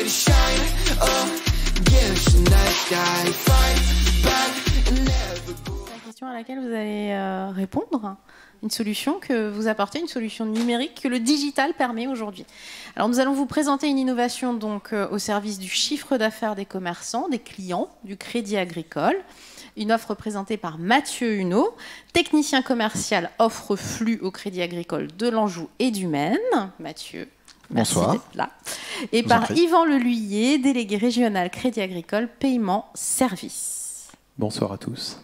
bright as shine. Give us a nice guy, fight back and never go. La question à laquelle vous allez répondre, une solution que vous apportez, une solution numérique que le digital permet aujourd'hui. Alors nous allons vous présenter une innovation donc au service du chiffre d'affaires des commerçants, des clients, du Crédit Agricole. Une offre présentée par Mathieu Huneau, technicien commercial offre flux au Crédit Agricole de l'Anjou et du Maine. Mathieu, merci bonsoir. d'être là. Et par Yvan Leluyer, délégué régional Crédit Agricole Paiement Service. Bonsoir à tous.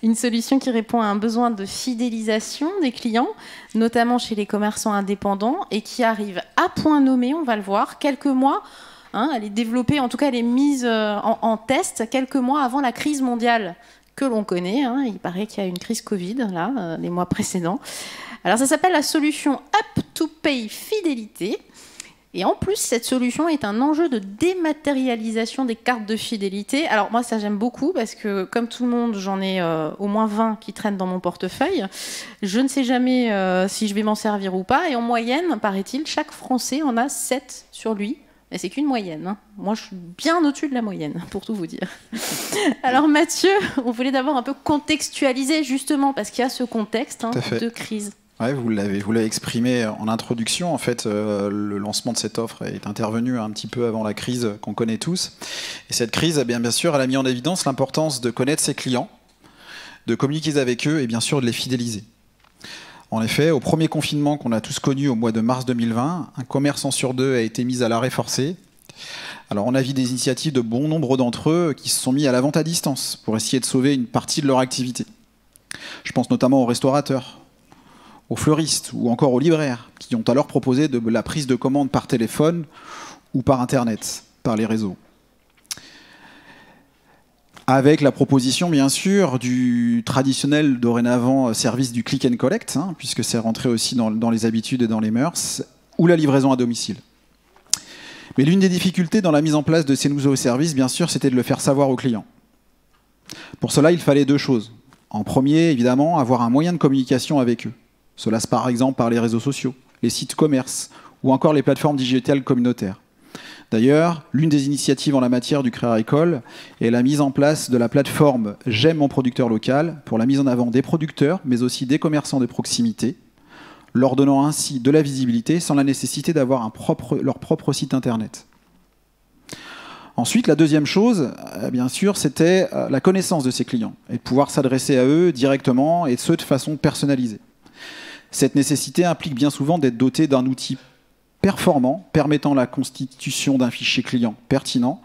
Une solution qui répond à un besoin de fidélisation des clients, notamment chez les commerçants indépendants, et qui arrive à point nommé, on va le voir, quelques mois. Elle est développée, en tout cas elle est mise en test quelques mois avant la crise mondiale que l'on connaît. Il paraît qu'il y a une crise Covid, là, les mois précédents. Alors ça s'appelle la solution Up to Pay Fidélité. Et en plus, cette solution est un enjeu de dématérialisation des cartes de fidélité. Alors moi, ça j'aime beaucoup parce que comme tout le monde, j'en ai au moins 20 qui traînent dans mon portefeuille. Je ne sais jamais si je vais m'en servir ou pas. Et en moyenne, paraît-il, chaque Français en a 7 sur lui. Et c'est qu'une moyenne. Moi, je suis bien au-dessus de la moyenne, pour tout vous dire. Alors Mathieu, on voulait d'abord un peu contextualiser justement parce qu'il y a ce contexte de crise. Ouais, vous l'avez exprimé en introduction. En fait, le lancement de cette offre est intervenu un petit peu avant la crise qu'on connaît tous. Et cette crise, bien sûr, elle a mis en évidence l'importance de connaître ses clients, de communiquer avec eux et bien sûr de les fidéliser. En effet, au premier confinement qu'on a tous connu au mois de mars 2020, un commerçant sur 2 a été mis à l'arrêt forcé. Alors on a vu des initiatives de bon nombre d'entre eux qui se sont mis à la vente à distance pour essayer de sauver une partie de leur activité. Je pense notamment aux restaurateurs, aux fleuristes ou encore aux libraires qui ont alors proposé de la prise de commande par téléphone ou par Internet, par les réseaux. Avec la proposition, bien sûr, du traditionnel, dorénavant, service du click and collect, puisque c'est rentré aussi dans les habitudes et dans les mœurs, ou la livraison à domicile. Mais l'une des difficultés dans la mise en place de ces nouveaux services, bien sûr, c'était de le faire savoir aux clients. Pour cela, il fallait 2 choses. En premier, évidemment, avoir un moyen de communication avec eux. Cela se par exemple par les réseaux sociaux, les sites commerce ou encore les plateformes digitales communautaires. D'ailleurs, l'une des initiatives en la matière du Crédit Agricole est la mise en place de la plateforme J'aime mon producteur local pour la mise en avant des producteurs, mais aussi des commerçants de proximité, leur donnant ainsi de la visibilité sans la nécessité d'avoir leur propre site internet. Ensuite, la deuxième chose, bien sûr, c'était la connaissance de ses clients et de pouvoir s'adresser à eux directement et ce de façon personnalisée. Cette nécessité implique bien souvent d'être doté d'un outil performant, permettant la constitution d'un fichier client pertinent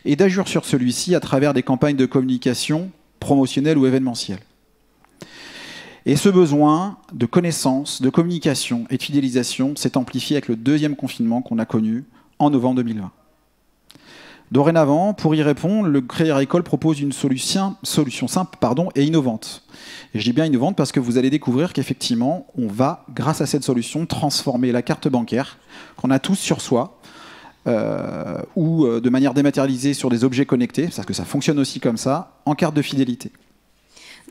et d'agir sur celui-ci à travers des campagnes de communication promotionnelles ou événementielles. Et ce besoin de connaissance, de communication et de fidélisation s'est amplifié avec le 2e confinement qu'on a connu en novembre 2020. Dorénavant, pour y répondre, le Crédit Agricole propose une solution simple et innovante. Et je dis bien innovante parce que vous allez découvrir qu'effectivement, on va, grâce à cette solution, transformer la carte bancaire qu'on a tous sur soi ou de manière dématérialisée sur des objets connectés, parce que ça fonctionne aussi comme ça, en carte de fidélité.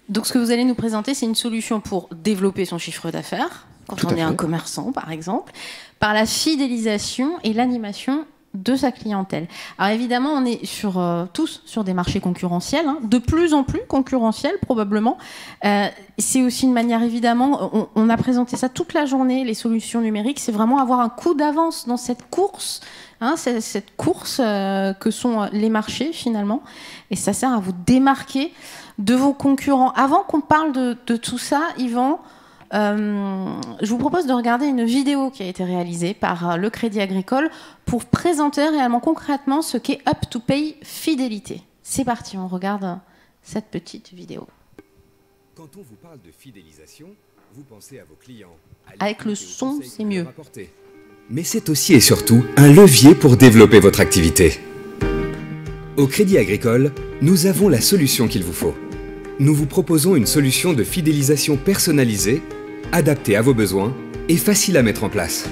Donc ce que vous allez nous présenter, c'est une solution pour développer son chiffre d'affaires, quand on est un commerçant par exemple, par la fidélisation et l'animation de sa clientèle. Alors évidemment, on est tous sur des marchés concurrentiels, de plus en plus concurrentiels probablement. C'est aussi une manière, évidemment, on a présenté ça toute la journée, les solutions numériques, c'est vraiment avoir un coup d'avance dans cette course, cette course que sont les marchés finalement. Et ça sert à vous démarquer de vos concurrents. Avant qu'on parle de tout ça, Yvan, je vous propose de regarder une vidéo qui a été réalisée par le Crédit Agricole pour présenter réellement concrètement ce qu'est Up to Pay Fidélité. C'est parti, on regarde cette petite vidéo. Quand on vous parle de fidélisation, vous pensez à vos clients. Avec le son, c'est mieux. Mais c'est aussi et surtout un levier pour développer votre activité. Au Crédit Agricole, nous avons la solution qu'il vous faut. Nous vous proposons une solution de fidélisation personnalisée, adaptée à vos besoins et facile à mettre en place.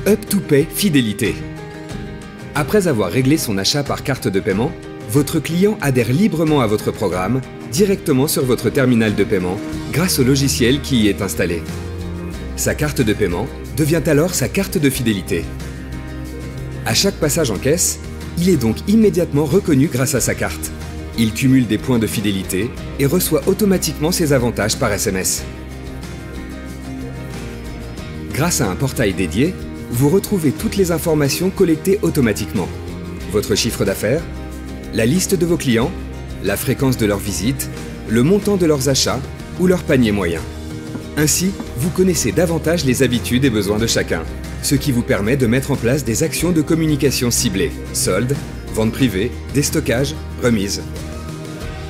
Up to Pay Fidélité. Après avoir réglé son achat par carte de paiement, votre client adhère librement à votre programme, directement sur votre terminal de paiement, grâce au logiciel qui y est installé. Sa carte de paiement devient alors sa carte de fidélité. À chaque passage en caisse, il est donc immédiatement reconnu grâce à sa carte. Il cumule des points de fidélité et reçoit automatiquement ses avantages par SMS. Grâce à un portail dédié, vous retrouvez toutes les informations collectées automatiquement. Votre chiffre d'affaires, la liste de vos clients, la fréquence de leurs visites, le montant de leurs achats ou leur panier moyen. Ainsi, vous connaissez davantage les habitudes et besoins de chacun, ce qui vous permet de mettre en place des actions de communication ciblées, soldes, vente privée, déstockage, remise.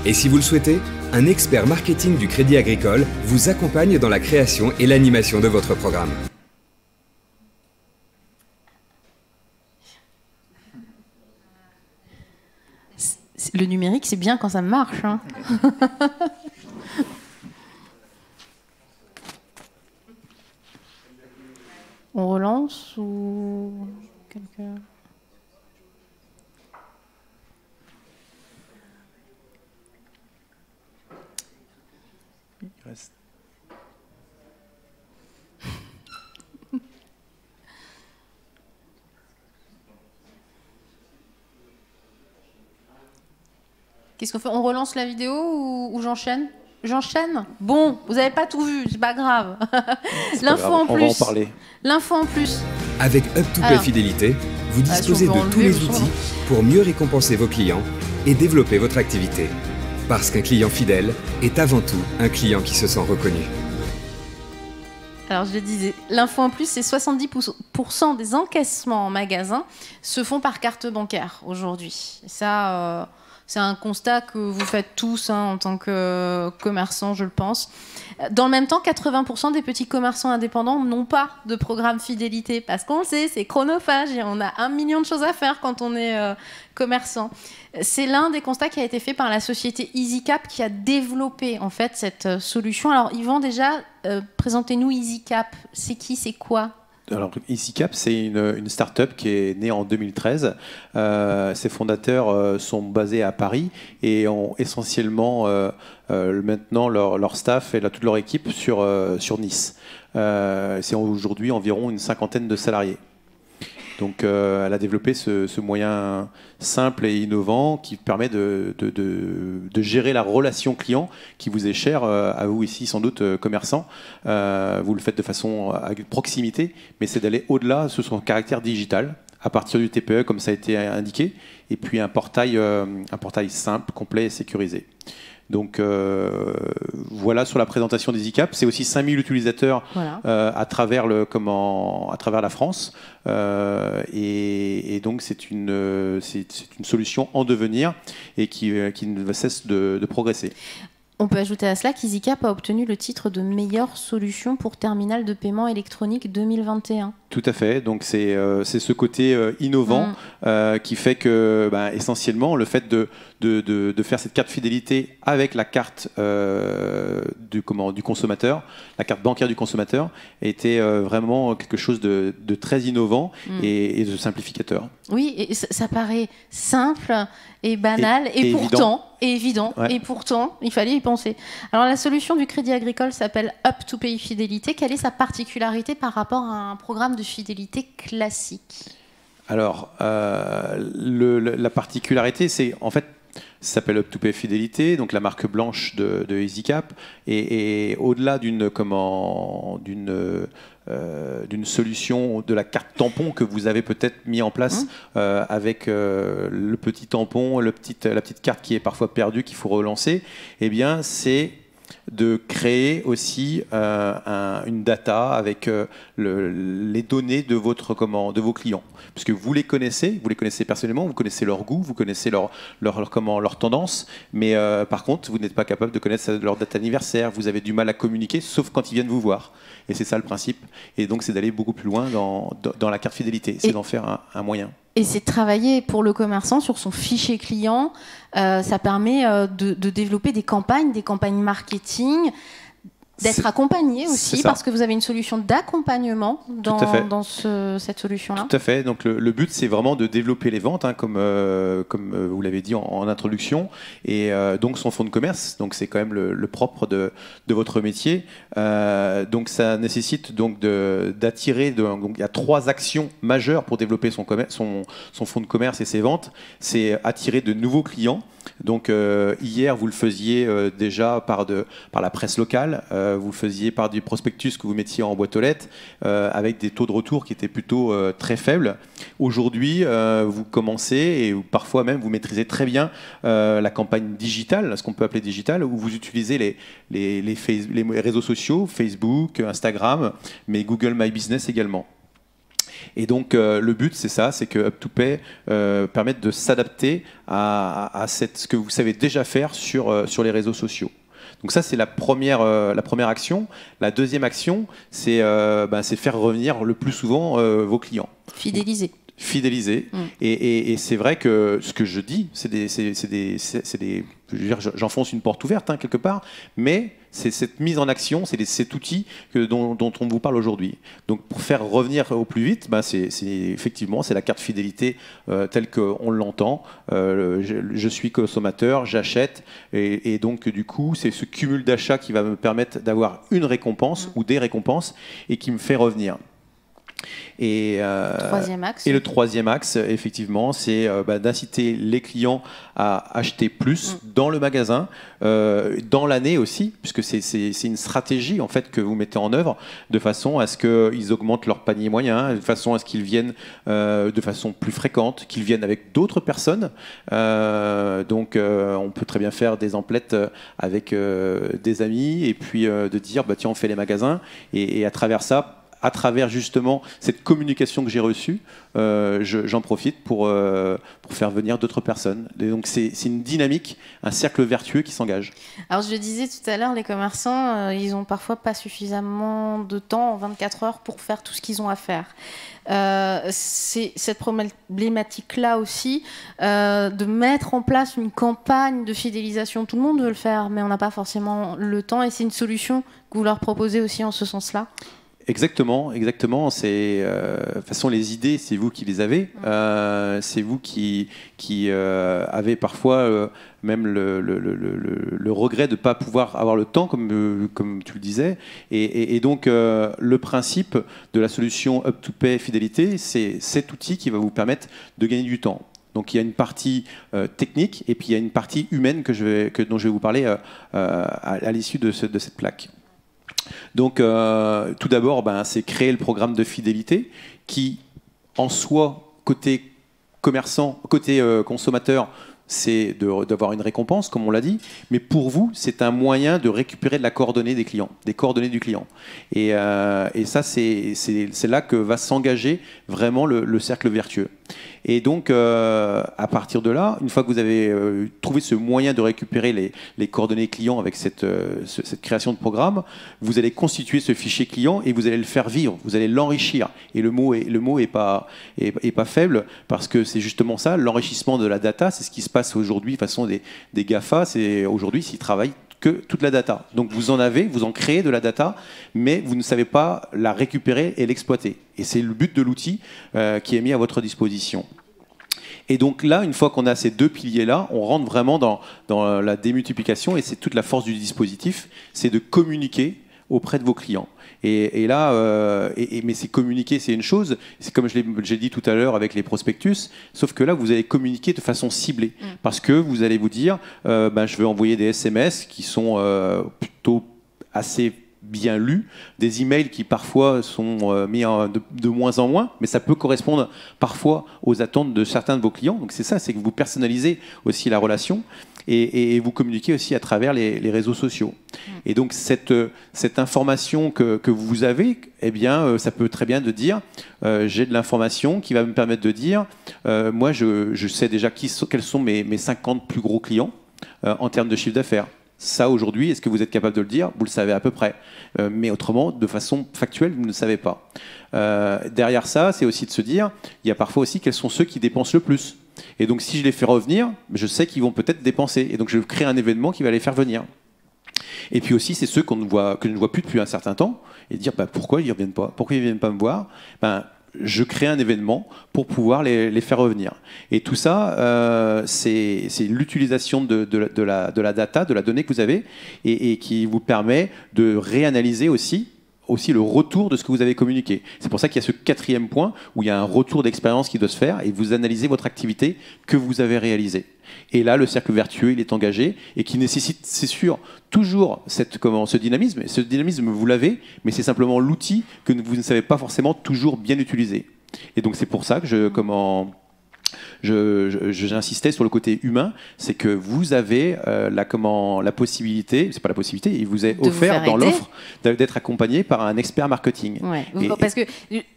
Et si vous le souhaitez, un expert marketing du Crédit Agricole vous accompagne dans la création et l'animation de votre programme. Le numérique, c'est bien quand ça marche. Hein. On relance ou quelqu'un... Il reste. Qu'est-ce qu'on fait? On relance la vidéo ou j'enchaîne? J'enchaîne? Bon, vous n'avez pas tout vu, c'est pas grave. L'info en plus. On va en parler. L'info en plus. Avec UpToPay Fidélité, vous disposez de tous les outils pour mieux récompenser vos clients et développer votre activité. Parce qu'un client fidèle est avant tout un client qui se sent reconnu. Alors je le disais, l'info en plus, c'est 70% des encaissements en magasin se font par carte bancaire aujourd'hui. Ça, c'est un constat que vous faites tous en tant que commerçant, je le pense. Dans le même temps, 80% des petits commerçants indépendants n'ont pas de programme fidélité parce qu'on le sait, c'est chronophage et on a 1 million de choses à faire quand on est commerçant. C'est l'un des constats qui a été fait par la société EasyCap qui a développé en fait cette solution. Alors Yvan, déjà, présentez-nous EasyCap. C'est qui, c'est quoi ? Alors, EasyCap, c'est une start-up qui est née en 2013. Ses fondateurs sont basés à Paris et ont essentiellement maintenant leur staff et toute leur équipe sur Nice. C'est aujourd'hui environ une 50aine de salariés. Donc, elle a développé ce moyen simple et innovant qui permet de gérer la relation client qui vous est chère, à vous ici sans doute commerçants. Vous le faites de façon à proximité, mais c'est d'aller au-delà sur son caractère digital à partir du TPE comme ça a été indiqué, et puis un portail simple, complet et sécurisé. Donc voilà sur la présentation d'EasyCap. C'est aussi 5000 utilisateurs à travers la France. Et donc c'est une solution en devenir et qui ne cesse de progresser. On peut ajouter à cela qu'EasyCap a obtenu le titre de meilleure solution pour terminal de paiement électronique 2021. Tout à fait. Donc c'est ce côté innovant qui fait que essentiellement le fait de faire cette carte fidélité avec la carte du consommateur, la carte bancaire du consommateur, était vraiment quelque chose de très innovant et de simplificateur. Oui, et ça paraît simple et banal et pourtant évident. Ouais. Et pourtant, il fallait y penser. Alors la solution du Crédit Agricole s'appelle UpToPay Fidélité. Quelle est sa particularité par rapport à un programme de fidélité classique? Alors, la particularité, c'est en fait, ça s'appelle UpToPay Fidélité, donc la marque blanche de EasyCap, et au-delà d'une solution de la carte tampon que vous avez peut-être mis en place avec le petit tampon, la petite carte qui est parfois perdue, qu'il faut relancer, eh bien c'est de créer aussi une data avec les données de vos clients. Parce que vous les connaissez personnellement, vous connaissez leur goût, vous connaissez leur tendance, mais par contre, vous n'êtes pas capable de connaître leur date anniversaire, vous avez du mal à communiquer, sauf quand ils viennent vous voir. Et c'est ça le principe. Et donc, c'est d'aller beaucoup plus loin dans la carte fidélité, c'est d'en faire un moyen. Et c'est de travailler pour le commerçant sur son fichier client. Ça permet de développer des campagnes marketing D'être accompagné aussi, ça. parce que vous avez une solution d'accompagnement dans cette solution-là. Tout à fait. Donc le but, c'est vraiment de développer les ventes, hein, comme vous l'avez dit en introduction, et donc son fonds de commerce. Donc c'est quand même le propre de votre métier. Donc ça nécessite donc d'attirer. Donc il y a 3 actions majeures pour développer son fonds de commerce et ses ventes. C'est attirer de nouveaux clients. Donc hier, vous le faisiez déjà par la presse locale, vous le faisiez par du prospectus que vous mettiez en boîte aux lettres, avec des taux de retour qui étaient plutôt très faibles. Aujourd'hui, vous commencez, et parfois même vous maîtrisez très bien la campagne digitale, ce qu'on peut appeler digitale, où vous utilisez les réseaux sociaux, Facebook, Instagram, mais Google My Business également. Et donc le but, c'est ça, c'est que Up2Pay permette de s'adapter à ce que vous savez déjà faire sur les réseaux sociaux. Donc ça, c'est la première action. La deuxième action, c'est faire revenir le plus souvent vos clients. Fidéliser. Et c'est vrai que ce que je dis, j'enfonce une porte ouverte, hein, quelque part, mais c'est cette mise en action, c'est cet outil dont on vous parle aujourd'hui. Donc pour faire revenir au plus vite, effectivement, c'est la carte fidélité telle qu'on l'entend. Je suis consommateur, j'achète, et donc du coup, c'est ce cumul d'achats qui va me permettre d'avoir une récompense ou des récompenses et qui me fait revenir. Et le troisième axe, effectivement, c'est d'inciter les clients à acheter plus dans le magasin, dans l'année aussi, puisque c'est une stratégie en fait que vous mettez en œuvre de façon à ce qu'ils augmentent leur panier moyen, de façon à ce qu'ils viennent de façon plus fréquente, qu'ils viennent avec d'autres personnes. Donc on peut très bien faire des emplettes avec des amis et puis de dire tiens, on fait les magasins, et à travers ça, à travers justement cette communication que j'ai reçue, j'en profite pour faire venir d'autres personnes. Et donc c'est une dynamique, un cercle vertueux qui s'engage. Alors je le disais tout à l'heure, les commerçants, ils n'ont parfois pas suffisamment de temps en 24 heures pour faire tout ce qu'ils ont à faire. C'est cette problématique-là aussi, de mettre en place une campagne de fidélisation. Tout le monde veut le faire, mais on n'a pas forcément le temps, et c'est une solution que vous leur proposez aussi en ce sens-là. Exactement. De toute façon, les idées, c'est vous qui les avez. C'est vous qui avez parfois même le regret de ne pas pouvoir avoir le temps, comme tu le disais. Et donc, le principe de la solution Up2Pay Fidélité, c'est cet outil qui va vous permettre de gagner du temps. Donc il y a une partie technique et puis il y a une partie humaine dont je vais vous parler à l'issue de cette plaque. Donc tout d'abord, c'est créer le programme de fidélité qui, en soi, côté commerçant, côté consommateur, c'est d'avoir une récompense, comme on l'a dit, mais pour vous, c'est un moyen de récupérer de la coordonnée des clients, des coordonnées du client. Et ça, c'est là que va s'engager vraiment le cercle vertueux. Et donc, à partir de là, une fois que vous avez trouvé ce moyen de récupérer les coordonnées clients avec cette création de programme, vous allez constituer ce fichier client et vous allez le faire vivre, vous allez l'enrichir. Et le mot est pas faible, parce que c'est justement ça, l'enrichissement de la data. C'est ce qui se passe aujourd'hui, de façon des GAFA. C'est aujourd'hui, s'ils travaillent que toute la data. Donc vous en créez de la data, mais vous ne savez pas la récupérer et l'exploiter. Et c'est le but de l'outil qui est mis à votre disposition. Et donc là, une fois qu'on a ces deux piliers-là, on rentre vraiment dans la démultiplication, et c'est toute la force du dispositif, c'est de communiquer auprès de vos clients. Et là, mais c'est communiquer, c'est une chose, c'est comme j'ai dit tout à l'heure avec les prospectus, sauf que là, vous allez communiquer de façon ciblée, parce que vous allez vous dire, je vais envoyer des SMS qui sont plutôt assez bien lus, des emails qui parfois sont mis de moins en moins, mais ça peut correspondre parfois aux attentes de certains de vos clients. Donc c'est ça, c'est que vous personnalisez aussi la relation. Et vous communiquez aussi à travers les réseaux sociaux. Et donc cette information que vous avez, eh bien, ça peut très bien de dire, j'ai de l'information qui va me permettre de dire, moi je sais déjà quels sont mes 50 plus gros clients en termes de chiffre d'affaires. Ça, aujourd'hui, est-ce que vous êtes capable de le dire? Vous le savez à peu près. Mais autrement, de façon factuelle, vous ne le savez pas. Derrière ça, c'est aussi de se dire, il y a parfois aussi quels sont ceux qui dépensent le plus. Et donc, si je les fais revenir, je sais qu'ils vont peut-être dépenser. Et donc, je crée un événement qui va les faire venir. Et puis aussi, c'est ceux que je ne vois plus depuis un certain temps, et dire pourquoi ils ne reviennent pas, pourquoi ils ne viennent pas me voir. Je crée un événement pour pouvoir les faire revenir. Et tout ça, c'est l'utilisation de la data, de la donnée que vous avez, et qui vous permet de réanalyser aussi le retour de ce que vous avez communiqué. C'est pour ça qu'il y a ce 4e point où il y a un retour d'expérience qui doit se faire et vous analysez votre activité que vous avez réalisée. Et là, le cercle vertueux, il est engagé et qui nécessite, c'est sûr, toujours ce dynamisme. Et ce dynamisme, vous l'avez, mais c'est simplement l'outil que vous ne savez pas forcément toujours bien utiliser. Et donc, c'est pour ça que j'insistais sur le côté humain, c'est que vous avez la possibilité, c'est pas la possibilité, il vous est offert dans l'offre d'être accompagné par un expert marketing. Ouais. Parce que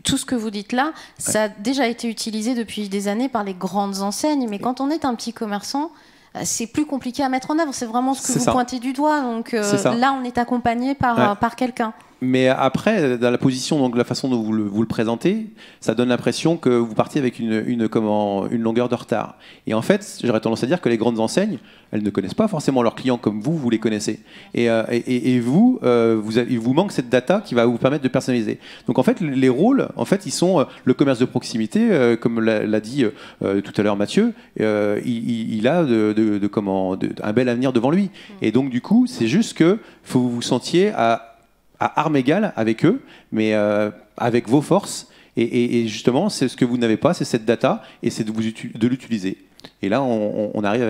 tout ce que vous dites là, ça a déjà été utilisé depuis des années par les grandes enseignes, mais quand on est un petit commerçant, c'est plus compliqué à mettre en œuvre. C'est vraiment ce que vous pointez du doigt. Donc là, on est accompagné par quelqu'un. Mais après, dans la position, donc la façon dont vous le présentez, ça donne l'impression que vous partiez avec une longueur de retard. Et en fait, j'aurais tendance à dire que les grandes enseignes, elles ne connaissent pas forcément leurs clients comme vous les connaissez. Et vous, il vous manque cette data qui va vous permettre de personnaliser. Donc en fait, les rôles, en fait, ils sont le commerce de proximité, comme l'a dit tout à l'heure Mathieu, il a un bel avenir devant lui. Et donc du coup, c'est juste que faut que vous vous sentiez à armes égales avec eux, mais avec vos forces. Et justement, c'est ce que vous n'avez pas, c'est cette data, et c'est de l'utiliser. Et là, on arrive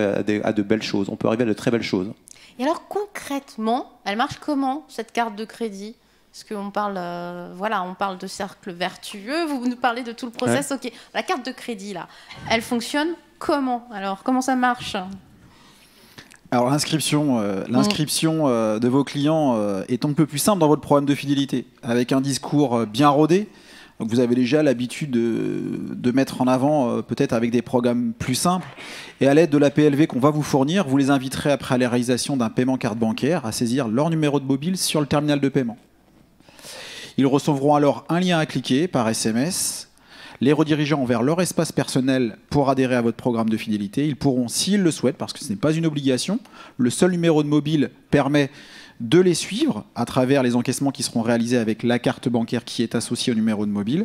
à de belles choses. On peut arriver à de très belles choses. Et alors, concrètement, elle marche comment, cette carte de crédit ? Parce qu'on parle, on parle de cercle vertueux, vous nous parlez de tout le process. Ouais. Ok, la carte de crédit, là, elle fonctionne comment ? Alors, comment ça marche ? Alors l'inscription de vos clients est un peu plus simple dans votre programme de fidélité, avec un discours bien rodé. Donc vous avez déjà l'habitude de mettre en avant, peut-être avec des programmes plus simples. Et à l'aide de la PLV qu'on va vous fournir, vous les inviterez après la réalisation d'un paiement carte bancaire à saisir leur numéro de mobile sur le terminal de paiement. Ils recevront alors un lien à cliquer par SMS, les redirigeant vers leur espace personnel pour adhérer à votre programme de fidélité. Ils pourront, s'ils le souhaitent, parce que ce n'est pas une obligation, le seul numéro de mobile permet de les suivre à travers les encaissements qui seront réalisés avec la carte bancaire qui est associée au numéro de mobile,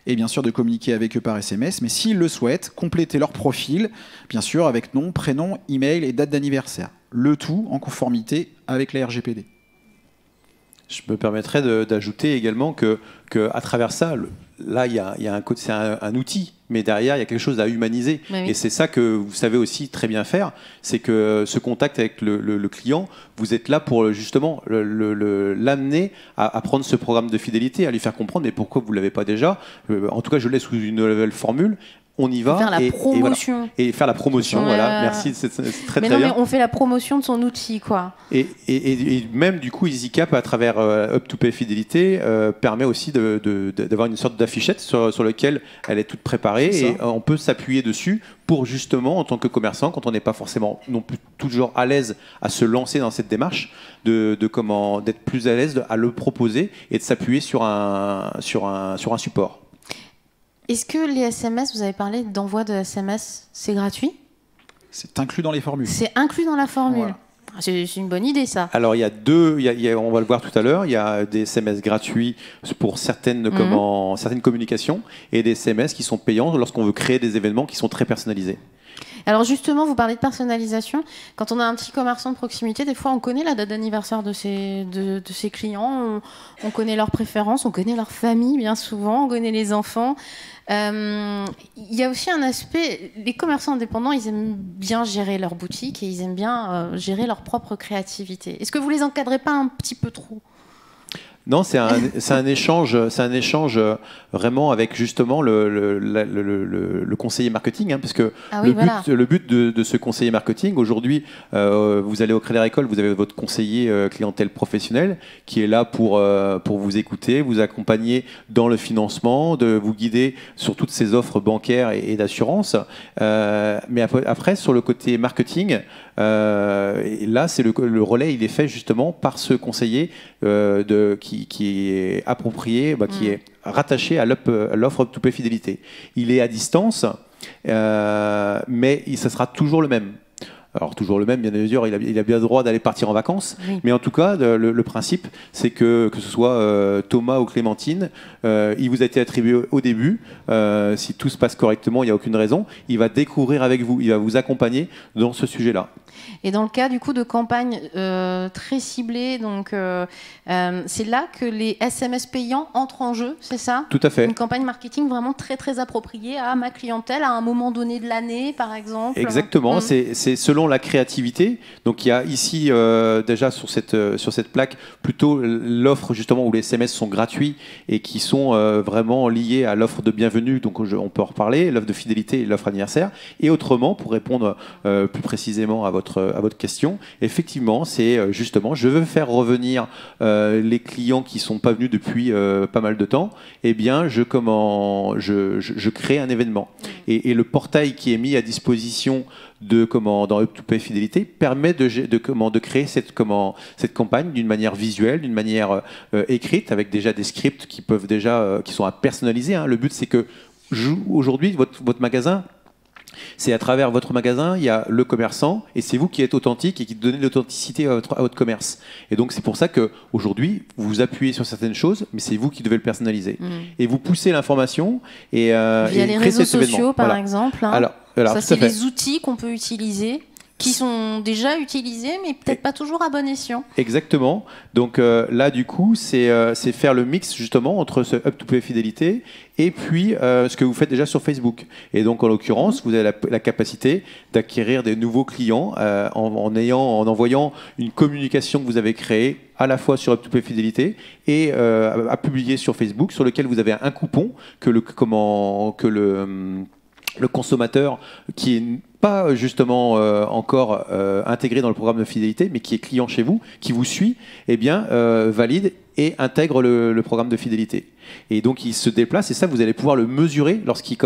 et bien sûr de communiquer avec eux par SMS. Mais s'ils le souhaitent, compléter leur profil, bien sûr avec nom, prénom, email et date d'anniversaire. Le tout en conformité avec la RGPD. Je me permettrais d'ajouter également que à travers ça, là, c'est un outil, mais derrière, il y a quelque chose à humaniser. Oui. Et c'est ça que vous savez aussi très bien faire, c'est que ce contact avec le client, vous êtes là pour justement l'amener à prendre ce programme de fidélité, à lui faire comprendre, mais pourquoi vous ne l'avez pas déjà. En tout cas, je le laisse sous une nouvelle formule. On y va faire la promotion. Et faire la promotion, voilà. Merci, c'est très bien. Mais on fait la promotion de son outil, quoi. Et même du coup, EasyCap à travers Up2Pay Fidélité permet aussi d'avoir une sorte d'affichette sur laquelle elle est toute préparée et on peut s'appuyer dessus pour justement, en tant que commerçant, quand on n'est pas forcément non plus toujours à l'aise à se lancer dans cette démarche, d'être plus à l'aise à le proposer et de s'appuyer sur un support. Est-ce que les SMS, vous avez parlé d'envoi de SMS, c'est gratuit ? C'est inclus dans les formules. C'est inclus dans la formule. Voilà. C'est une bonne idée, ça. Alors, il y a on va le voir tout à l'heure, il y a des SMS gratuits pour certaines communications et des SMS qui sont payants lorsqu'on veut créer des événements qui sont très personnalisés. Alors justement, vous parlez de personnalisation. Quand on a un petit commerçant de proximité, des fois on connaît la date d'anniversaire de ses clients, on connaît leurs préférences, on connaît leur famille bien souvent, on connaît les enfants. Il y a aussi un aspect, les commerçants indépendants, ils aiment bien gérer leur boutique et ils aiment bien gérer leur propre créativité. Est-ce que vous les encadrez pas un petit peu trop ? Non, c'est un échange vraiment avec justement le conseiller marketing, parce que le but de ce conseiller marketing, aujourd'hui, vous allez au Crédit Agricole, vous avez votre conseiller clientèle professionnel qui est là pour vous écouter, vous accompagner dans le financement, de vous guider sur toutes ces offres bancaires et d'assurance. Mais après, sur le côté marketing, là, c'est le relais, il est fait justement par ce conseiller qui est approprié, qui est rattaché à l'offre Up2Pay Fidélité. Il est à distance, mais ça sera toujours le même. Alors toujours le même, bien sûr, il a bien le droit d'aller partir en vacances. Oui. Mais en tout cas, le principe, c'est que ce soit Thomas ou Clémentine, il vous a été attribué au début. Si tout se passe correctement, il n'y a aucune raison. Il va découvrir avec vous, il va vous accompagner dans ce sujet-là. Et dans le cas du coup de campagnes très ciblées, donc c'est là que les SMS payants entrent en jeu, c'est ça? Tout à fait. Une campagne marketing vraiment très très appropriée à ma clientèle à un moment donné de l'année, par exemple. Exactement, c'est selon la créativité. Donc il y a ici déjà sur cette plaque plutôt l'offre justement où les SMS sont gratuits et qui sont vraiment liés à l'offre de bienvenue. Donc on peut en reparler, l'offre de fidélité et l'offre anniversaire. Et autrement, pour répondre plus précisément à votre question, effectivement, c'est justement, je veux faire revenir les clients qui sont pas venus depuis pas mal de temps. Eh bien, je crée un événement. Et le portail qui est mis à disposition dans Up2Pay Fidélité permet de créer cette campagne d'une manière visuelle, d'une manière écrite, avec déjà des scripts qui sont à personnaliser. Hein. Le but, c'est que aujourd'hui, votre magasin, c'est à travers votre magasin, il y a le commerçant et c'est vous qui êtes authentique et qui donnez l'authenticité à votre commerce. Et donc c'est pour ça qu'aujourd'hui, vous vous appuyez sur certaines choses, mais c'est vous qui devez le personnaliser. Et vous poussez l'information via les réseaux sociaux, par exemple. Hein. Alors, ça, c'est les outils qu'on peut utiliser, qui sont déjà utilisés, mais peut-être pas toujours à bon escient. Exactement. Donc là, du coup, c'est faire le mix justement entre ce Up2Pay Fidélité et puis ce que vous faites déjà sur Facebook. Et donc, en l'occurrence, vous avez la capacité d'acquérir des nouveaux clients en envoyant une communication que vous avez créée à la fois sur Up2Pay Fidélité et à publier sur Facebook, sur lequel vous avez un coupon que le consommateur qui est pas justement encore intégré dans le programme de fidélité, mais qui est client chez vous, qui vous suit, eh bien valide et intègre le programme de fidélité. Et donc il se déplace et ça vous allez pouvoir le mesurer lorsqu'il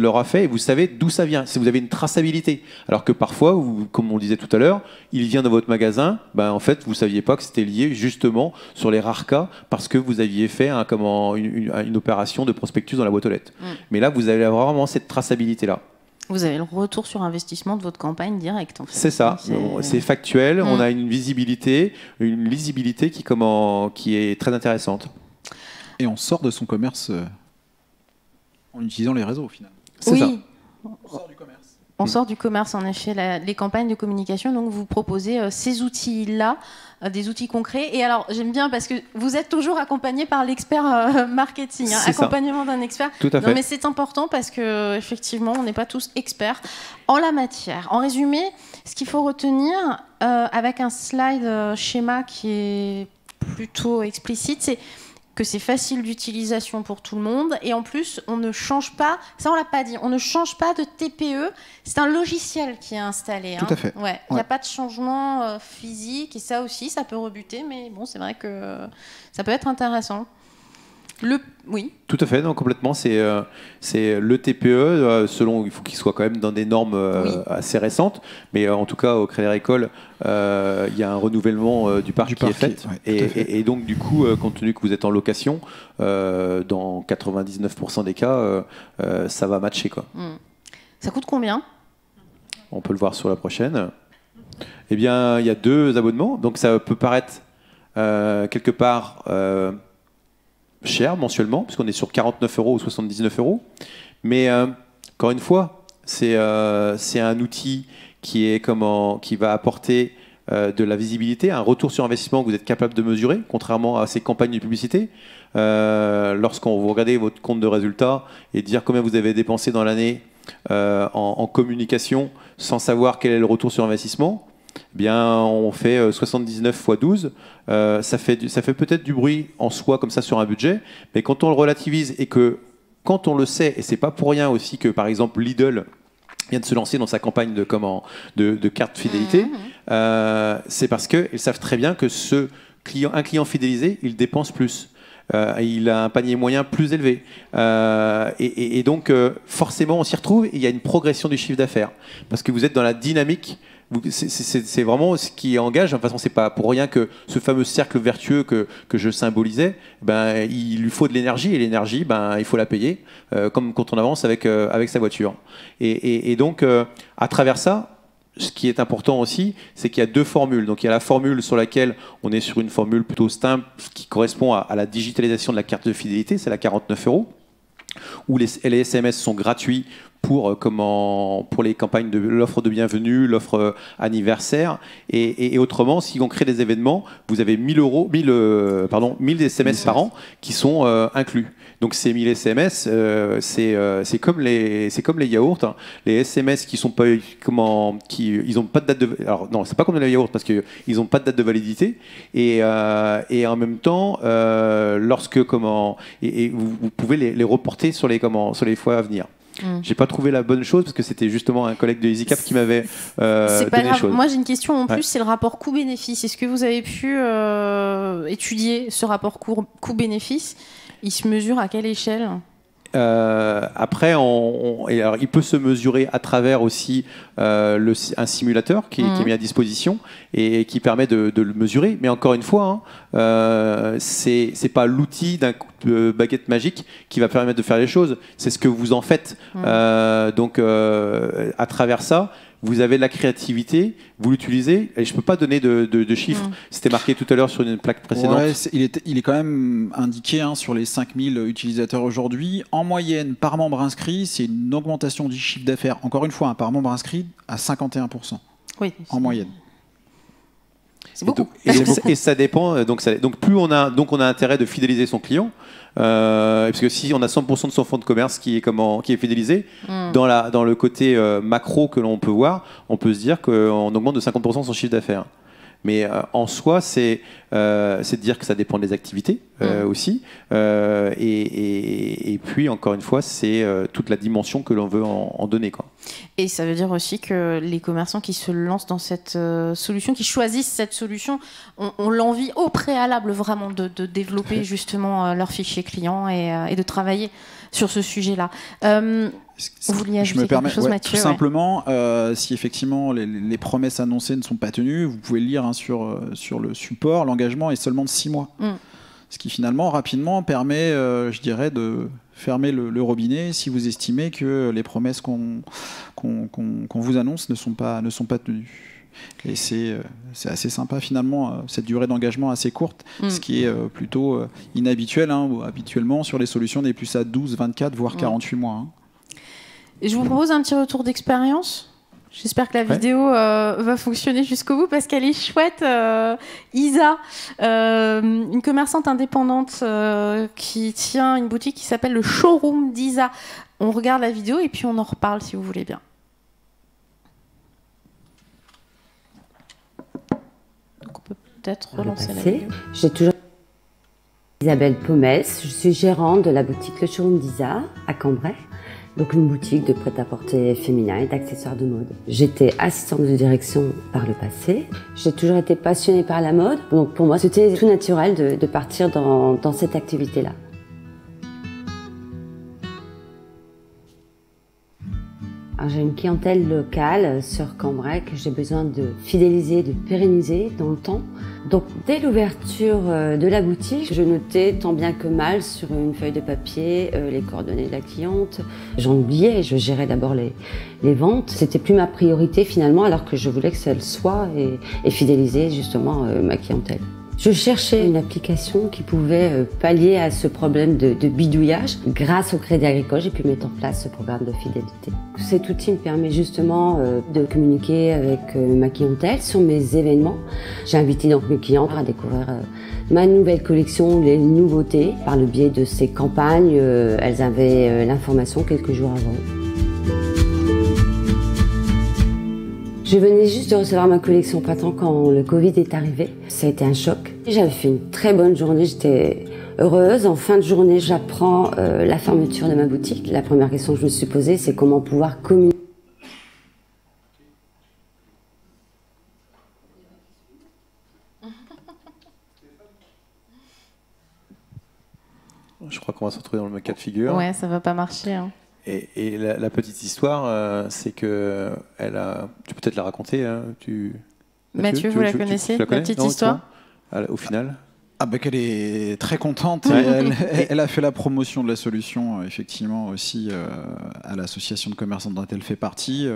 l'aura fait et vous savez d'où ça vient. Si vous avez une traçabilité, alors que parfois, comme on le disait tout à l'heure, il vient dans votre magasin, en fait vous saviez pas que c'était lié justement sur les rares cas parce que vous aviez fait une opération de prospectus dans la boîte aux lettres. Mais là vous allez avoir vraiment cette traçabilité là. Vous avez le retour sur investissement de votre campagne directe. En fait. C'est ça, c'est factuel, on a une visibilité, une lisibilité qui est très intéressante. Et on sort de son commerce en utilisant les réseaux au final. C'est ça. On sort du commerce. On sort du commerce, en effet, les campagnes de communication. Donc, vous proposez ces outils-là, des outils concrets. Et alors, j'aime bien parce que vous êtes toujours accompagné par l'expert marketing, accompagnement d'un expert. Tout à fait. Non, mais c'est important parce que effectivement, on n'est pas tous experts en la matière. En résumé, ce qu'il faut retenir avec un slide schéma qui est plutôt explicite, c'est que c'est facile d'utilisation pour tout le monde et en plus on ne change pas, ça on l'a pas dit, on ne change pas de TPE, c'est un logiciel qui est installé. Tout à fait. Ouais, il n'y a pas de changement physique et ça aussi ça peut rebuter, mais bon c'est vrai que ça peut être intéressant. Oui. Tout à fait, non, complètement. C'est le TPE, selon, il faut qu'il soit quand même dans des normes assez récentes, mais en tout cas au Crédit Agricole, il y a un renouvellement du parc qui est fait. Et donc du coup, compte tenu que vous êtes en location, dans 99% des cas, ça va matcher, quoi. Ça coûte combien ? On peut le voir sur la prochaine. Eh bien, il y a 2 abonnements, donc ça peut paraître quelque part cher mensuellement, puisqu'on est sur 49 € ou 79 €. Mais encore une fois, c'est un outil qui va apporter de la visibilité, un retour sur investissement que vous êtes capable de mesurer, contrairement à ces campagnes de publicité. Lorsqu'on vous regardez votre compte de résultats et dire combien vous avez dépensé dans l'année en communication sans savoir quel est le retour sur investissement, bien, on fait 79 x 12. Ça fait peut-être du bruit en soi comme ça sur un budget, mais quand on le relativise et que quand on le sait, et c'est pas pour rien aussi que par exemple Lidl vient de se lancer dans sa campagne de carte fidélité, c'est parce qu'ils savent très bien que un client fidélisé, il dépense plus. Il a un panier moyen plus élevé. Et donc, forcément, on s'y retrouve et il y a une progression du chiffre d'affaires. Parce que vous êtes dans la dynamique. C'est vraiment ce qui engage. De toute façon, c'est pas pour rien que ce fameux cercle vertueux que je symbolisais, il lui faut de l'énergie. Et l'énergie, il faut la payer, comme quand on avance avec sa voiture. Et donc, à travers ça, ce qui est important aussi, c'est qu'il y a deux formules. Donc il y a la formule sur laquelle on est sur une formule plutôt simple qui correspond à la digitalisation de la carte de fidélité, c'est la 49 €, où les SMS sont gratuits pour les campagnes de l'offre de bienvenue, l'offre anniversaire, et autrement, si on crée des événements, vous avez 1000 SMS par an qui sont inclus. Donc ces 1000 SMS, c'est comme les yaourts, hein. Les SMS qui sont pas ils ont pas de date de, alors non, c'est pas comme les yaourts parce que ils ont pas de date de validité, et en même temps, vous pouvez les reporter sur les fois à venir. J'ai pas trouvé la bonne chose parce que c'était justement un collègue de EasyCap qui m'avait c'est pas donné les grave. choses. Moi j'ai une question en plus, Ouais. c'est le rapport coût-bénéfice. Est-ce que vous avez pu étudier ce rapport coût-bénéfice? Il se mesure à quelle échelle? Après, et alors, il peut se mesurer à travers aussi un simulateur qui est mis à disposition et qui permet de le mesurer. Mais encore une fois, hein, c'est pas l'outil d'un coup de baguette magique qui va permettre de faire les choses. C'est ce que vous en faites. Donc, à travers ça, vous avez de la créativité, vous l'utilisez, et je ne peux pas donner de chiffres. C'était marqué tout à l'heure sur une plaque précédente. Ouais, il est quand même indiqué, hein, sur les 5000 utilisateurs aujourd'hui. En moyenne, par membre inscrit, c'est une augmentation du chiffre d'affaires, encore une fois, hein, par membre inscrit, à 51%. Oui. En moyenne. C'est beaucoup. Et ça dépend. Donc plus on a intérêt de fidéliser son client, parce que si on a 100% de son fonds de commerce qui est fidélisé, dans le côté macro que l'on peut voir, on peut se dire qu'on augmente de 50% son chiffre d'affaires. Mais en soi, c'est de dire que ça dépend des activités aussi. Et puis, encore une fois, c'est toute la dimension que l'on veut en donner, quoi. Et ça veut dire aussi que les commerçants qui se lancent dans cette solution, qui choisissent cette solution, ont l'envie au préalable vraiment de développer justement leur fichier client et de travailler sur ce sujet-là. Vous vouliez ajouter quelque chose, Mathieu? Tout simplement, si effectivement les promesses annoncées ne sont pas tenues, vous pouvez le lire, hein, sur le support, l'engagement est seulement de 6 mois. Ce qui finalement, rapidement, permet, je dirais, de fermer le robinet si vous estimez que les promesses qu'on vous annonce ne sont pas tenues. Et c'est assez sympa finalement, cette durée d'engagement assez courte, ce qui est plutôt inhabituel, hein, où habituellement sur les solutions on est plus à 12, 24, voire 48 mois. Hein. Et je vous propose un petit retour d'expérience. J'espère que la vidéo va fonctionner jusqu'au bout parce qu'elle est chouette. Isa, une commerçante indépendante qui tient une boutique qui s'appelle le Showroom d'Isa. On regarde la vidéo et puis on en reparle si vous voulez bien. Donc on peut peut-être relancer la vidéo. J'ai toujours Isabelle Pomès, je suis gérante de la boutique Le Showroom d'Isa à Cambrai. Donc une boutique de prêt-à-porter féminin et d'accessoires de mode. J'étais assistante de direction par le passé. J'ai toujours été passionnée par la mode. Donc pour moi, c'était tout naturel de partir dans cette activité-là. J'ai une clientèle locale sur Cambrai que j'ai besoin de fidéliser, de pérenniser dans le temps. Donc dès l'ouverture de la boutique, je notais tant bien que mal sur une feuille de papier les coordonnées de la cliente. J'en oubliais, je gérais d'abord les ventes. C'était plus ma priorité finalement, alors que je voulais que ça le soit et fidéliser justement ma clientèle. Je cherchais une application qui pouvait pallier à ce problème de bidouillage. Grâce au Crédit Agricole, j'ai pu mettre en place ce programme de fidélité. Cet outil me permet justement de communiquer avec ma clientèle sur mes événements. J'ai invité donc mes clients à découvrir ma nouvelle collection, les nouveautés. Par le biais de ces campagnes, elles avaient l'information quelques jours avant. Je venais juste de recevoir ma collection printemps quand le Covid est arrivé. Ça a été un choc. J'avais fait une très bonne journée, j'étais heureuse. En fin de journée, j'apprends la fermeture de ma boutique. La première question que je me suis posée, c'est comment pouvoir communiquer. Je crois qu'on va se retrouver dans le même cas de figure. Ouais, ça va pas marcher. Hein. Et la petite histoire, c'est que tu peux peut-être la raconter. Hein, Mathieu, vous la connaissez, la petite histoire? Au final, Ah bah qu'elle est très contente. Elle a fait la promotion de la solution, effectivement, aussi à l'association de commerçants dont elle fait partie.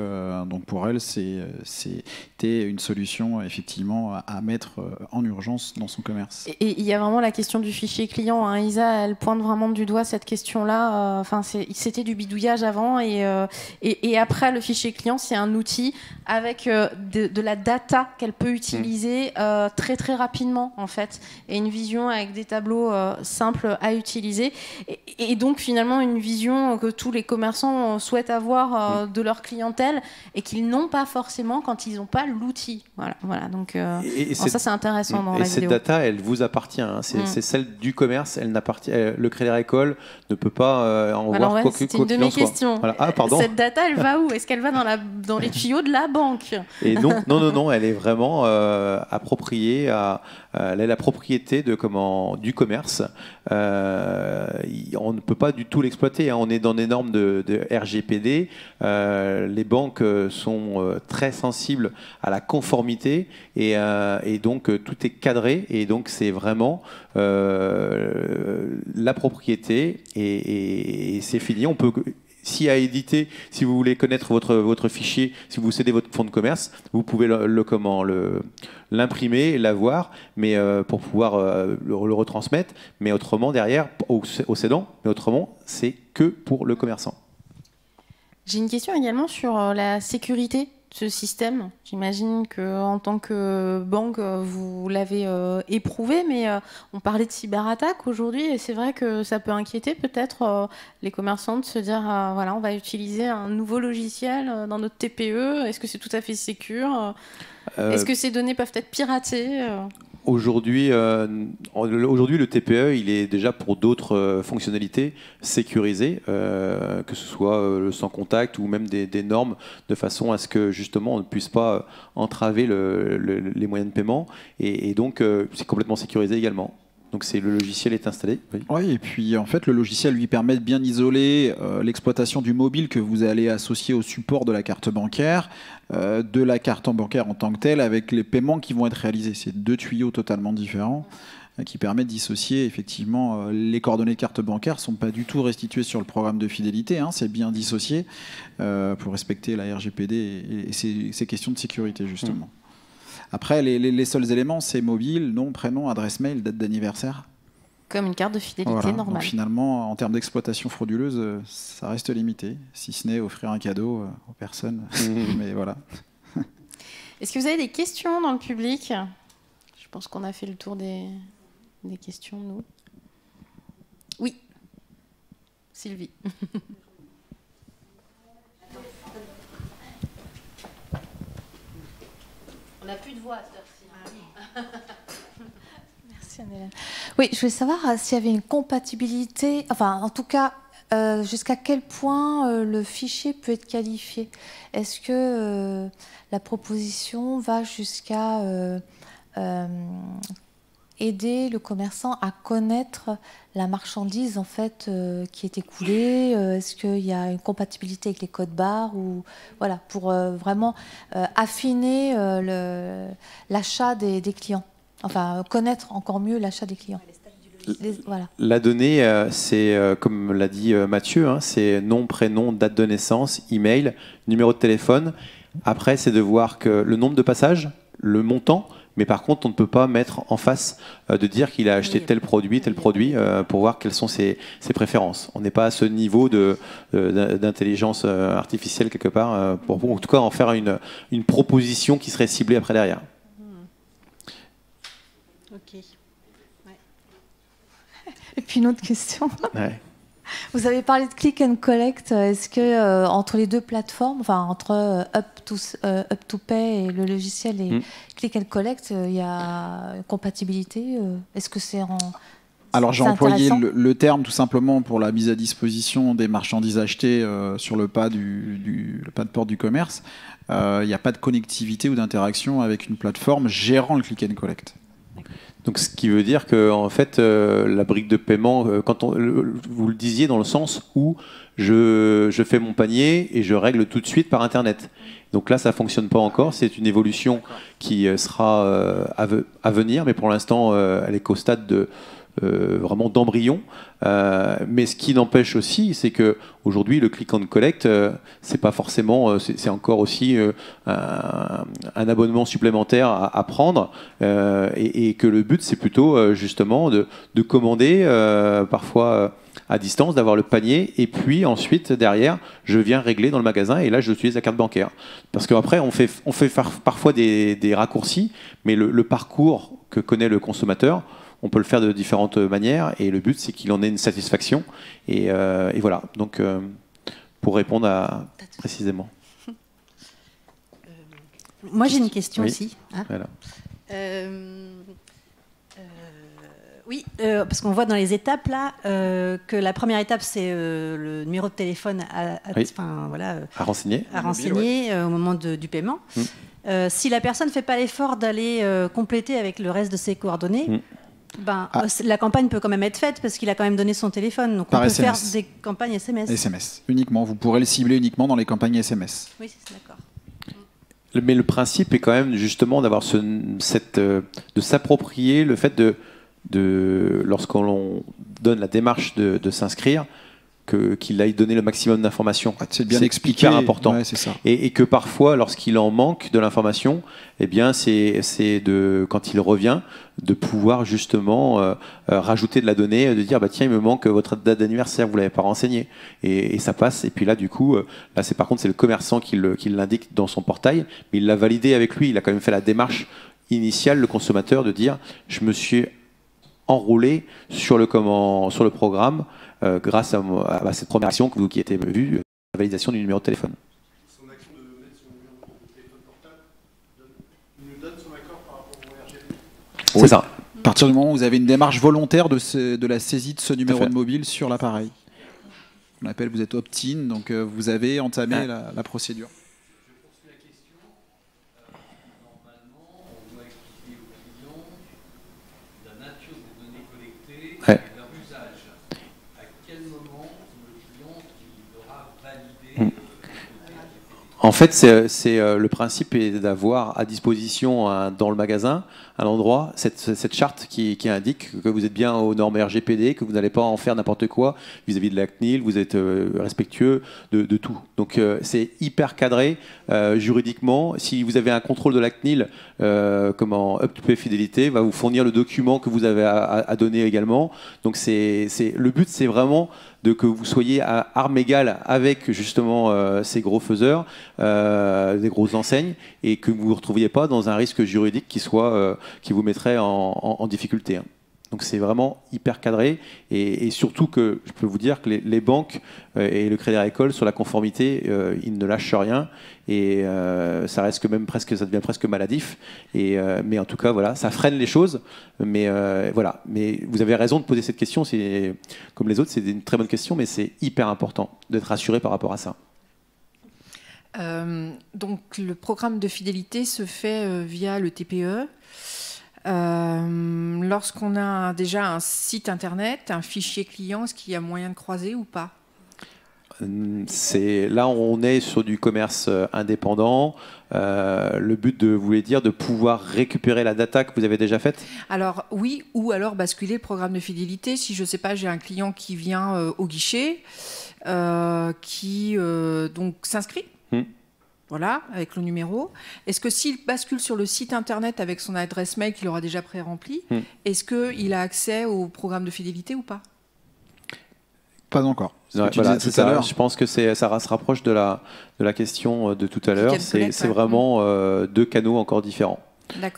Donc pour elle, c'était une solution, effectivement, à mettre en urgence dans son commerce. Et il y a vraiment la question du fichier client. Hein. Isa, elle pointe vraiment du doigt cette question-là. Enfin, c'était du bidouillage avant. Et après, le fichier client, c'est un outil avec de la data qu'elle peut utiliser très, très rapidement, en fait. Et une vision avec des tableaux simples à utiliser et donc finalement une vision que tous les commerçants souhaitent avoir de leur clientèle et qu'ils n'ont pas forcément quand ils n'ont pas l'outil. Voilà. Donc ça c'est intéressant dans la vidéo. Et cette data, elle vous appartient. Hein. C'est celle du commerce. Elle n'appartient. Le Crédit Agricole ne peut pas en voir quoi que c'était une de mes questions. Voilà. Ah, pardon. Cette data, elle va où? Est-ce qu'elle va dans les tuyaux de la banque? Et non, elle est vraiment appropriée elle est la propriété du commerce. On ne peut pas du tout l'exploiter. Hein. On est dans des normes de RGPD. Les banques sont très sensibles à la conformité et donc tout est cadré. Et donc c'est vraiment la propriété et c'est fini. On peut. Si à éditer, si vous voulez connaître votre fichier, si vous cédez votre fonds de commerce, vous pouvez l'imprimer, l'avoir, mais pour pouvoir le retransmettre. Mais autrement, derrière, au cédant, mais autrement, c'est que pour le commerçant. J'ai une question également sur la sécurité de ce système. J'imagine qu'en tant que banque, vous l'avez éprouvé, mais on parlait de cyberattaque aujourd'hui, et c'est vrai que ça peut inquiéter peut-être les commerçants de se dire voilà, on va utiliser un nouveau logiciel dans notre TPE. Est-ce que c'est tout à fait sécure? Est-ce que ces données peuvent être piratées? Aujourd'hui, le TPE, il est déjà pour d'autres fonctionnalités sécurisé, que ce soit le sans contact ou même des normes, de façon à ce que justement on ne puisse pas entraver les moyens de paiement. Et donc, c'est complètement sécurisé également. Donc le logiciel est installé. Oui, et puis en fait, le logiciel lui permet de bien isoler l'exploitation du mobile que vous allez associer au support de la carte bancaire, de la carte bancaire en tant que telle, avec les paiements qui vont être réalisés. C'est deux tuyaux totalement différents qui permettent de dissocier effectivement les coordonnées de carte bancaire ne sont pas du tout restituées sur le programme de fidélité, hein, c'est bien dissocié pour respecter la RGPD et ces questions de sécurité justement. Après, les seuls éléments, c'est mobile, nom, prénom, adresse mail, date d'anniversaire. Comme une carte de fidélité normale. Donc finalement, en termes d'exploitation frauduleuse, ça reste limité, si ce n'est offrir un cadeau aux personnes. Mais voilà. Est-ce que vous avez des questions dans le public? Je pense qu'on a fait le tour des questions, nous. Oui. Sylvie. On n'a plus de voix à cette heure-ci. Merci Anne-Hélène. Oui, je voulais savoir s'il y avait une compatibilité, enfin en tout cas, jusqu'à quel point le fichier peut être qualifié. Est-ce que la proposition va jusqu'à aider le commerçant à connaître la marchandise en fait qui est écoulée? Est-ce qu'il y a une compatibilité avec les codes barres ou voilà pour vraiment affiner l'achat des clients, enfin connaître encore mieux l'achat des clients. Voilà. La donnée, c'est comme l'a dit Mathieu, hein, c'est nom, prénom, date de naissance, email, numéro de téléphone. Après, c'est de voir que le nombre de passages, le montant. Mais par contre, on ne peut pas mettre en face de dire qu'il a acheté tel produit, pour voir quelles sont ses préférences. On n'est pas à ce niveau d'intelligence artificielle quelque part, pour en tout cas en faire une proposition qui serait ciblée après derrière. Ok. Ouais. Et puis une autre question. Ouais. Vous avez parlé de click and collect. Est-ce que entre les deux plateformes, enfin entre Up to Pay et le logiciel et click and collect, il y a une compatibilité? Est-ce que c'est en... Alors j'ai employé le terme tout simplement pour la mise à disposition des marchandises achetées sur le pas de porte du commerce. Il n'y a pas de connectivité ou d'interaction avec une plateforme gérant le click and collect. Donc, ce qui veut dire que, en fait, la brique de paiement, vous le disiez dans le sens où je fais mon panier et je règle tout de suite par Internet. Donc là, ça ne fonctionne pas encore. C'est une évolution qui sera à venir, mais pour l'instant, elle est qu'au stade de vraiment d'embryon. Mais ce qui n'empêche aussi, c'est que aujourd'hui, le click and collect, c'est pas forcément, c'est encore aussi un abonnement supplémentaire à prendre, et que le but, c'est plutôt justement de commander parfois à distance, d'avoir le panier, et puis ensuite derrière, je viens régler dans le magasin, et là, j'utilise la carte bancaire. Parce qu'après, on fait parfois des raccourcis, mais le parcours que connaît le consommateur, on peut le faire de différentes manières, et le but, c'est qu'il en ait une satisfaction. Et voilà, donc pour répondre précisément. Moi, j'ai une question oui. aussi. Hein. Voilà. Oui, parce qu'on voit dans les étapes là que la première étape, c'est le numéro de téléphone à renseigner, au moment du paiement. Si la personne ne fait pas l'effort d'aller compléter avec le reste de ses coordonnées, la campagne peut quand même être faite parce qu'il a quand même donné son téléphone. Donc on peut faire des campagnes SMS. SMS, uniquement. Vous pourrez le cibler uniquement dans les campagnes SMS. Oui, c'est d'accord. Mais le principe est quand même justement d'avoir de s'approprier le fait lorsqu'on donne la démarche de s'inscrire, qu'il aille donner le maximum d'informations. C'est bien expliqué. Hyper important. Ouais, c'est ça. Et que parfois, lorsqu'il en manque de l'information, eh bien, c'est quand il revient, de pouvoir justement rajouter de la donnée, de dire tiens, il me manque votre date d'anniversaire, vous l'avez pas renseigné, et ça passe. Et puis là, du coup, par contre, c'est le commerçant qui l'indique dans son portail, mais il l'a validé avec lui. Il a quand même fait la démarche initiale, le consommateur, de dire je me suis enrôlé sur le programme grâce à cette première action qui était vue, la validation du numéro de téléphone. Son action de mettre son numéro de téléphone portable, il nous donne son accord par rapport au RGPD. C'est ça. À partir du moment où vous avez une démarche volontaire de la saisie de ce numéro de mobile sur l'appareil. On appelle, vous êtes opt-in, donc vous avez entamé la procédure. Ouais. Leur usage, à quel moment le client aura validé En fait, c'est le principe est d'avoir à disposition dans le magasin un endroit, cette charte qui indique que vous êtes bien aux normes RGPD, que vous n'allez pas en faire n'importe quoi vis-à-vis de la CNIL, vous êtes respectueux de tout. Donc c'est hyper cadré juridiquement. Si vous avez un contrôle de la CNIL, UpToPay Fidélité va vous fournir le document que vous avez à donner également. Donc le but, c'est vraiment que vous soyez à armes égales avec justement ces gros faiseurs, des grosses enseignes, et que vous ne vous retrouviez pas dans un risque juridique qui vous mettrait en difficulté. Donc c'est vraiment hyper cadré, et surtout que je peux vous dire que les banques et le Crédit Agricole sur la conformité, ils ne lâchent rien, et ça devient presque maladif. Mais en tout cas, voilà, ça freine les choses. Mais voilà. Mais vous avez raison de poser cette question. C'est comme les autres, c'est une très bonne question, mais c'est hyper important d'être rassuré par rapport à ça. Donc le programme de fidélité se fait via le TPE. Lorsqu'on a déjà un site internet, un fichier client, est-ce qu'il y a moyen de croiser ou pas ? Là, on est sur du commerce indépendant. Le but, vous voulez dire, de pouvoir récupérer la data que vous avez déjà faite ? Alors oui, ou alors basculer le programme de fidélité. Si je ne sais pas, j'ai un client qui vient au guichet, qui donc s'inscrit. Voilà, avec le numéro. Est-ce que s'il bascule sur le site internet avec son adresse mail qu'il aura déjà pré-remplie, est-ce qu'il a accès au programme de fidélité ou pas ? Pas encore. Voilà, je pense que ça se rapproche de la question de tout à l'heure. C'est vraiment deux canaux encore différents.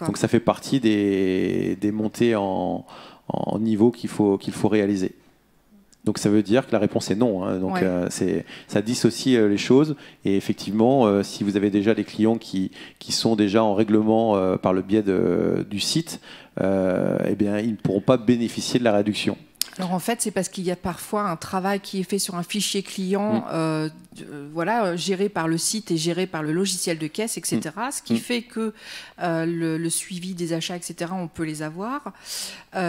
Donc ça fait partie des montées en niveau qu'il faut réaliser. Donc ça veut dire que la réponse est non. Hein. Donc ça dissocie les choses. Et effectivement, si vous avez déjà des clients qui sont déjà en règlement par le biais du site, eh bien, ils ne pourront pas bénéficier de la réduction. Alors en fait, c'est parce qu'il y a parfois un travail qui est fait sur un fichier client, géré par le site et géré par le logiciel de caisse, etc. Ce qui fait que le suivi des achats, etc., on peut les avoir.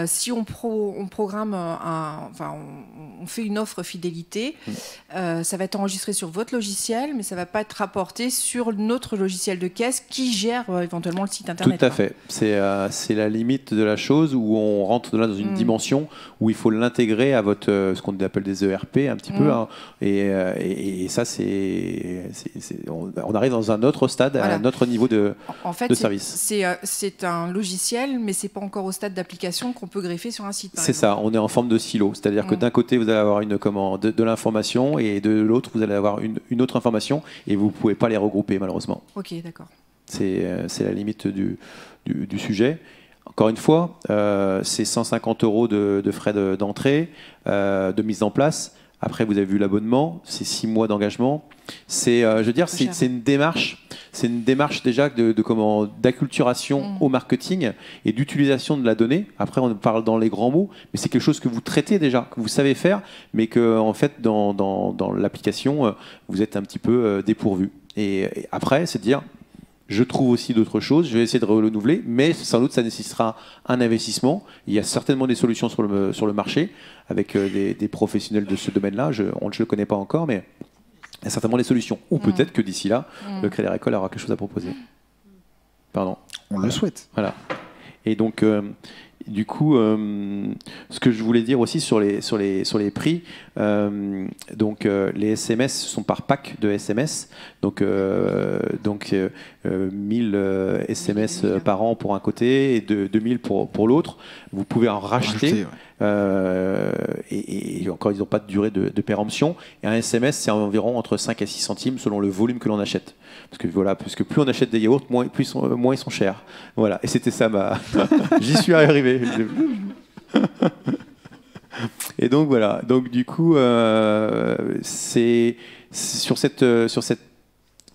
Si on programme, on fait une offre fidélité, ça va être enregistré sur votre logiciel, mais ça ne va pas être rapporté sur notre logiciel de caisse qui gère éventuellement le site internet. Tout à fait. C'est la limite de la chose où on rentre là dans une dimension où il faut l'intégrer à votre ce qu'on appelle des ERP un petit peu, hein, et ça on arrive dans un autre stade, à un autre niveau de service. C'est un logiciel, mais c'est pas encore au stade d'application qu'on peut greffer sur un site. C'est ça. On est en forme de silo, c'est-à-dire que d'un côté vous allez avoir de l'information et de l'autre vous allez avoir une autre information et vous pouvez pas les regrouper malheureusement. Ok, d'accord. C'est la limite du sujet. Encore une fois, c'est 150 € de frais d'entrée, de mise en place. Après, vous avez vu l'abonnement, c'est 6 mois d'engagement. C'est une démarche déjà d'acculturation au marketing et d'utilisation de la donnée. Après, on parle dans les grands mots, mais c'est quelque chose que vous traitez déjà, que vous savez faire, mais que en fait, dans l'application, vous êtes un petit peu dépourvu. Et après, c'est de dire, je trouve aussi d'autres choses, je vais essayer de renouveler, mais sans doute ça nécessitera un investissement. Il y a certainement des solutions sur le marché avec des professionnels de ce domaine-là. Je ne le connais pas encore, mais il y a certainement des solutions. Ou peut-être que d'ici là, le Crédit Agricole aura quelque chose à proposer. Pardon. On le souhaite. Voilà. Et donc, du coup, ce que je voulais dire aussi sur les prix, les SMS sont par pack de SMS, donc 1000 SMS par an pour un côté et 2000 pour l'autre. Vous pouvez en racheter. Et encore, ils n'ont pas de durée de péremption. Et un SMS, c'est environ entre 5 et 6 centimes selon le volume que l'on achète. Parce que plus on achète des yaourts, moins ils sont chers. Voilà. Et c'était ça j'y suis arrivé. Et donc voilà. Donc du coup, c'est sur cette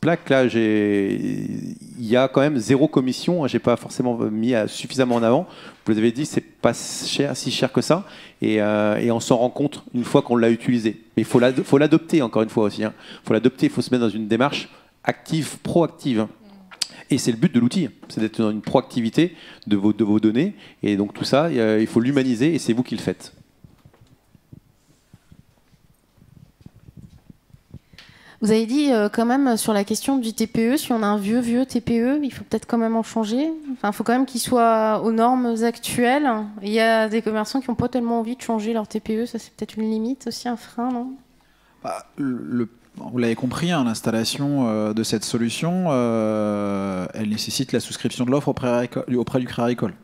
plaque là, il y a quand même 0 commission. J'ai pas forcément mis suffisamment en avant. Vous avez dit, c'est pas si cher que ça, et on s'en rend compte une fois qu'on l'a utilisé. Mais il faut l'adopter encore une fois aussi. Il faut l'adopter. Il faut se mettre dans une démarche active, proactive. Et c'est le but de l'outil, c'est d'être dans une proactivité de vos données. Et donc tout ça, il faut l'humaniser, et c'est vous qui le faites. Vous avez dit quand même sur la question du TPE, si on a un vieux TPE, il faut peut-être quand même en changer. Enfin, il faut quand même qu'il soit aux normes actuelles. Il y a des commerçants qui n'ont pas tellement envie de changer leur TPE, ça c'est peut-être une limite aussi, un frein, non ? Vous l'avez compris, l'installation de cette solution, elle nécessite la souscription de l'offre auprès du Crédit Agricole.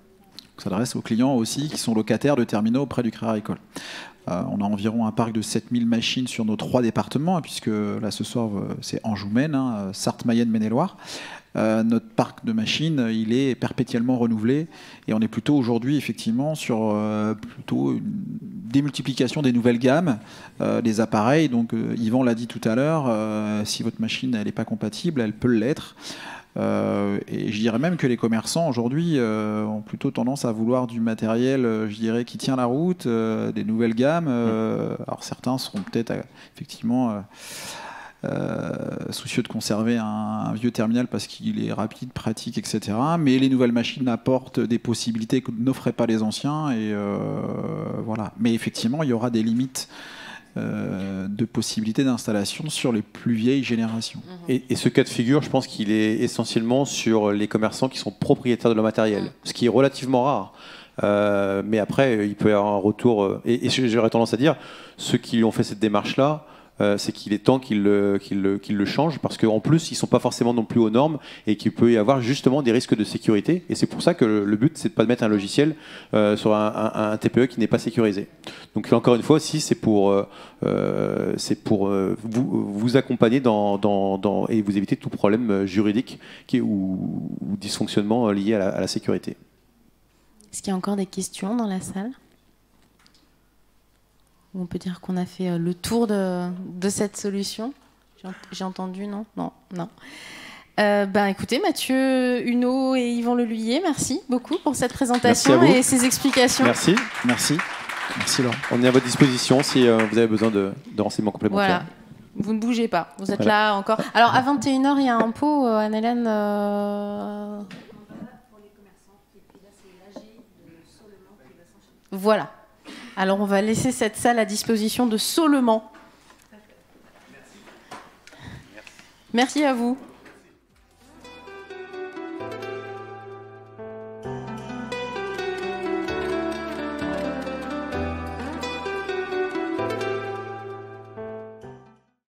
Ça s'adresse aux clients aussi qui sont locataires de terminaux auprès du Crédit Agricole. On a environ un parc de 7000 machines sur nos 3 départements, puisque là ce soir c'est Anjou-Maine, Sarthe, Mayenne, Maine-et-Loire. Notre parc de machines, il est perpétuellement renouvelé, et on est plutôt aujourd'hui effectivement sur une démultiplication des nouvelles gammes des appareils. Donc Yvan l'a dit tout à l'heure, si votre machine elle n'est pas compatible, elle peut l'être. Et je dirais même que les commerçants aujourd'hui ont plutôt tendance à vouloir du matériel, je dirais, qui tient la route, des nouvelles gammes. Alors certains seront peut-être effectivement soucieux de conserver un vieux terminal parce qu'il est rapide, pratique, etc. Mais les nouvelles machines apportent des possibilités que n'offraient pas les anciens. Et voilà. Mais effectivement, il y aura des limites de possibilités d'installation sur les plus vieilles générations. Et ce cas de figure, je pense qu'il est essentiellement sur les commerçants qui sont propriétaires de leur matériel, ce qui est relativement rare. Mais après, il peut y avoir un retour. Et j'aurais tendance à dire, ceux qui ont fait cette démarche-là, c'est qu'il est temps qu'ils le changent, parce qu'en plus, ils ne sont pas forcément non plus aux normes, et qu'il peut y avoir justement des risques de sécurité. Et c'est pour ça que le but, c'est de ne pas mettre un logiciel sur un TPE qui n'est pas sécurisé. Donc encore une fois aussi, c'est pour vous accompagner et vous éviter tout problème juridique ou dysfonctionnement lié à la sécurité. Est-ce qu'il y a encore des questions dans la salle ? On peut dire qu'on a fait le tour de cette solution. J'ai entendu, non ? Non. Écoutez, Mathieu Huneau et Yvan Leluyer, merci beaucoup pour cette présentation et ces explications. Merci. Merci Laurent. On est à votre disposition si vous avez besoin de renseignements complémentaires. Voilà. Vous ne bougez pas. Vous êtes là encore. Alors, à 21h, il y a un pot, Anne-Hélène. Voilà. Alors, on va laisser cette salle à disposition de Saulement. Merci à vous.